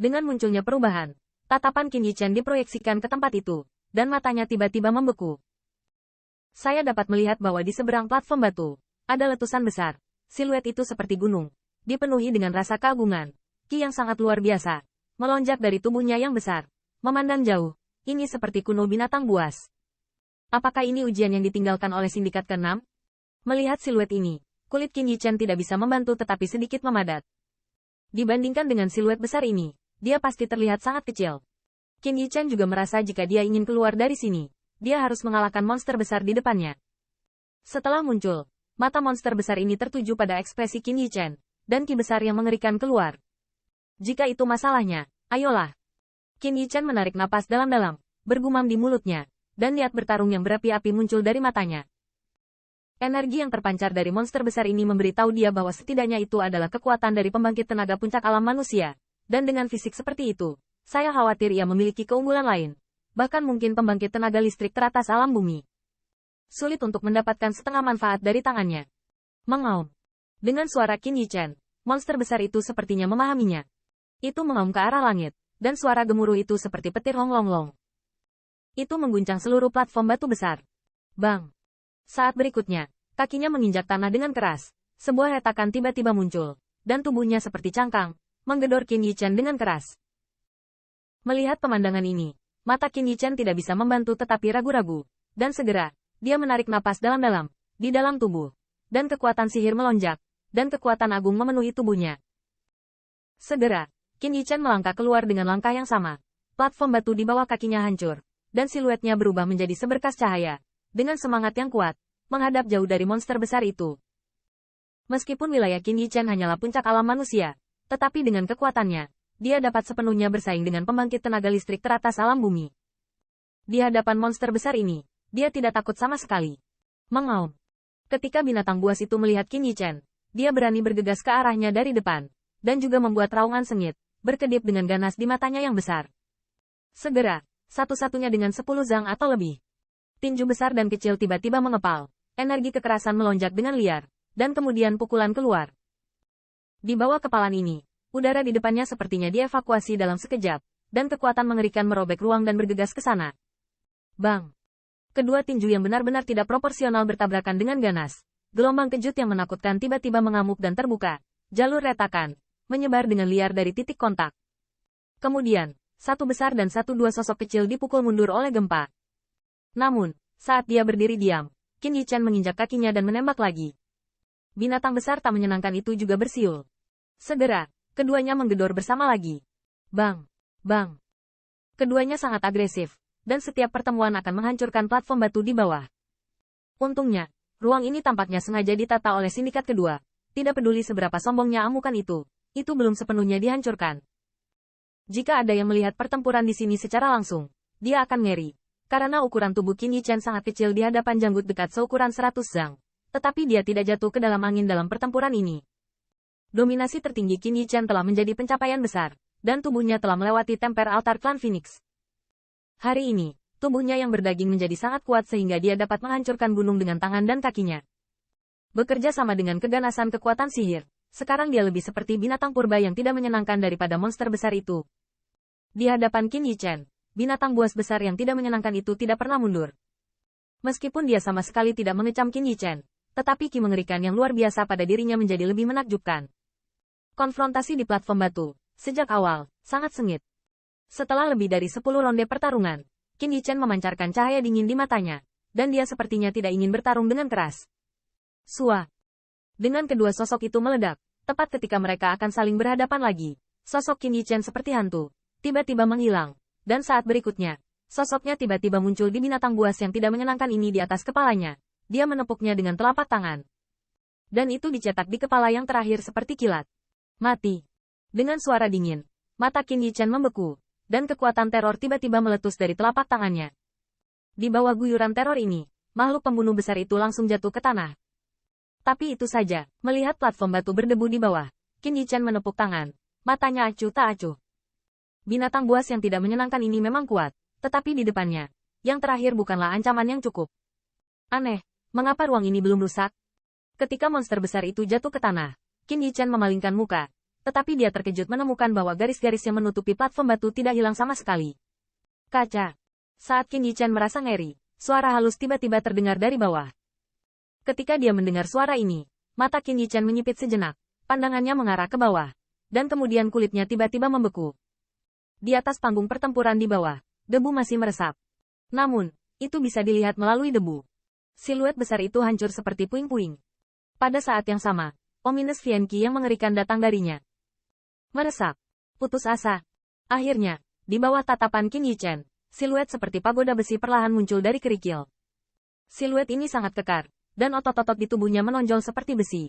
Dengan munculnya perubahan, tatapan Qin Yichen diproyeksikan ke tempat itu, dan matanya tiba-tiba membeku. Saya dapat melihat bahwa di seberang platform batu, ada letusan besar. Siluet itu seperti gunung, dipenuhi dengan rasa keagungan. Qi yang sangat luar biasa, melonjak dari tubuhnya yang besar. Memandang jauh, ini seperti kuno binatang buas. Apakah ini ujian yang ditinggalkan oleh sindikat ke-6? Melihat siluet ini, kulit Qin Yichen tidak bisa membantu tetapi sedikit memadat. Dibandingkan dengan siluet besar ini, dia pasti terlihat sangat kecil. Qin Yichen juga merasa jika dia ingin keluar dari sini, dia harus mengalahkan monster besar di depannya. Setelah muncul, mata monster besar ini tertuju pada ekspresi Qin Yichen, dan ki besar yang mengerikan keluar. Jika itu masalahnya, ayolah. Qin Yichen menarik napas dalam-dalam, bergumam di mulutnya, dan niat bertarung yang berapi-api muncul dari matanya. Energi yang terpancar dari monster besar ini memberitahu dia bahwa setidaknya itu adalah kekuatan dari pembangkit tenaga puncak alam manusia, dan dengan fisik seperti itu, saya khawatir ia memiliki keunggulan lain. Bahkan mungkin pembangkit tenaga listrik teratas alam bumi. Sulit untuk mendapatkan setengah manfaat dari tangannya. Mengaum. Dengan suara Qin Yichen, monster besar itu sepertinya memahaminya. Itu mengaum ke arah langit, dan suara gemuruh itu seperti petir honglong-long. Itu mengguncang seluruh platform batu besar. Bang! Saat berikutnya, kakinya menginjak tanah dengan keras. Sebuah retakan tiba-tiba muncul, dan tubuhnya seperti cangkang, menggedor Qin Yichen dengan keras. Melihat pemandangan ini, mata Qin Yichen tidak bisa membantu tetapi ragu-ragu, dan segera, dia menarik napas dalam-dalam, di dalam tubuh, dan kekuatan sihir melonjak, dan kekuatan agung memenuhi tubuhnya. Segera, Qin Yichen melangkah keluar dengan langkah yang sama. Platform batu di bawah kakinya hancur, dan siluetnya berubah menjadi seberkas cahaya, dengan semangat yang kuat, menghadap jauh dari monster besar itu. Meskipun wilayah Qin Yichen hanyalah puncak alam manusia, tetapi dengan kekuatannya, dia dapat sepenuhnya bersaing dengan pembangkit tenaga listrik teratas alam bumi. Di hadapan monster besar ini, dia tidak takut sama sekali. Mengaum. Ketika binatang buas itu melihat Qin Yichen, dia berani bergegas ke arahnya dari depan, dan juga membuat raungan sengit, berkedip dengan ganas di matanya yang besar. Segera, satu-satunya dengan 10 zang atau lebih. Tinju besar dan kecil tiba-tiba mengepal, energi kekerasan melonjak dengan liar, dan kemudian pukulan keluar. Di bawah kepalan ini, udara di depannya sepertinya dievakuasi dalam sekejap, dan kekuatan mengerikan merobek ruang dan bergegas ke sana. Bang! Kedua tinju yang benar-benar tidak proporsional bertabrakan dengan ganas. Gelombang kejut yang menakutkan tiba-tiba mengamuk dan terbuka. Jalur retakan, menyebar dengan liar dari titik kontak. Kemudian, satu besar dan dua sosok kecil dipukul mundur oleh gempa. Namun, saat dia berdiri diam, Qin Yichen menginjak kakinya dan menembak lagi. Binatang besar tak menyenangkan itu juga bersiul. Segera, keduanya menggedor bersama lagi. Bang! Bang! Keduanya sangat agresif, dan setiap pertemuan akan menghancurkan platform batu di bawah. Untungnya, ruang ini tampaknya sengaja ditata oleh sindikat kedua. Tidak peduli seberapa sombongnya amukan itu belum sepenuhnya dihancurkan. Jika ada yang melihat pertempuran di sini secara langsung, dia akan ngeri. Karena ukuran tubuh Qin Yichen sangat kecil di hadapan janggut dekat seukuran 100 zang. Tetapi dia tidak jatuh ke dalam angin dalam pertempuran ini. Dominasi tertinggi Qin Yichen telah menjadi pencapaian besar, dan tubuhnya telah melewati temper altar klan Phoenix. Hari ini, tubuhnya yang berdaging menjadi sangat kuat sehingga dia dapat menghancurkan gunung dengan tangan dan kakinya. Bekerja sama dengan keganasan kekuatan sihir, sekarang dia lebih seperti binatang purba yang tidak menyenangkan daripada monster besar itu. Di hadapan Qin Yichen, binatang buas besar yang tidak menyenangkan itu tidak pernah mundur. Meskipun dia sama sekali tidak mengecam Qin Yichen, tetapi ki mengerikan yang luar biasa pada dirinya menjadi lebih menakjubkan. Konfrontasi di platform batu, sejak awal, sangat sengit. Setelah lebih dari 10 ronde pertarungan, Qin Yichen memancarkan cahaya dingin di matanya, dan dia sepertinya tidak ingin bertarung dengan keras. Sua. Dengan kedua sosok itu meledak, tepat ketika mereka akan saling berhadapan lagi, sosok Qin Yichen seperti hantu, tiba-tiba menghilang, dan saat berikutnya, sosoknya tiba-tiba muncul di binatang buas yang tidak menyenangkan ini di atas kepalanya. Dia menepuknya dengan telapak tangan. Dan itu dicetak di kepala yang terakhir seperti kilat. Mati. Dengan suara dingin, mata Qin Yichen membeku, dan kekuatan teror tiba-tiba meletus dari telapak tangannya. Di bawah guyuran teror ini, makhluk pembunuh besar itu langsung jatuh ke tanah. Tapi itu saja, melihat platform batu berdebu di bawah, Qin Yichen menepuk tangan, matanya acuh tak acuh. Binatang buas yang tidak menyenangkan ini memang kuat, tetapi di depannya, yang terakhir bukanlah ancaman yang cukup. Aneh, mengapa ruang ini belum rusak? Ketika monster besar itu jatuh ke tanah, Qin Yichen memalingkan muka, Tetapi dia terkejut menemukan bahwa garis-garis yang menutupi platform batu tidak hilang sama sekali. Kaca. Saat Qin Yichen merasa ngeri, suara halus tiba-tiba terdengar dari bawah. Ketika dia mendengar suara ini, mata Qin Yichen menyipit sejenak, pandangannya mengarah ke bawah, dan kemudian kulitnya tiba-tiba membeku. Di atas panggung pertempuran di bawah, debu masih meresap. Namun, itu bisa dilihat melalui debu. Siluet besar itu hancur seperti puing-puing. Pada saat yang sama, ominous Fianqi yang mengerikan datang darinya. Meresap. Putus asa. Akhirnya, di bawah tatapan Qin Yichen, siluet seperti pagoda besi perlahan muncul dari kerikil. Siluet ini sangat kekar, dan otot-otot di tubuhnya menonjol seperti besi.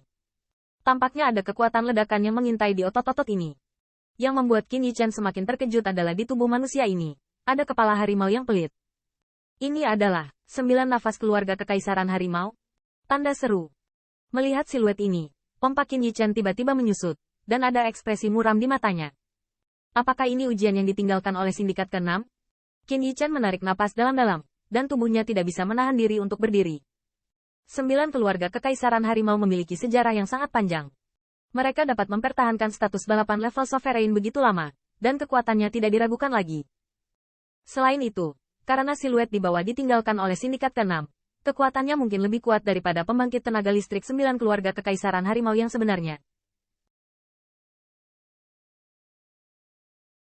Tampaknya ada kekuatan ledakan yang mengintai di otot-otot ini. Yang membuat Qin Yichen semakin terkejut adalah di tubuh manusia ini, ada kepala harimau yang pelit. Ini adalah 9 nafas keluarga kekaisaran harimau? Tanda seru. Melihat siluet ini, pompa Qin Yichen tiba-tiba menyusut, dan ada ekspresi muram di matanya. Apakah ini ujian yang ditinggalkan oleh sindikat ke-6? Qin Yichen menarik napas dalam-dalam, dan tubuhnya tidak bisa menahan diri untuk berdiri. 9 keluarga kekaisaran harimau memiliki sejarah yang sangat panjang. Mereka dapat mempertahankan status balapan level sovereign begitu lama, dan kekuatannya tidak diragukan lagi. Selain itu, karena siluet di bawah ditinggalkan oleh sindikat ke-6, kekuatannya mungkin lebih kuat daripada pembangkit tenaga listrik 9 keluarga kekaisaran harimau yang sebenarnya.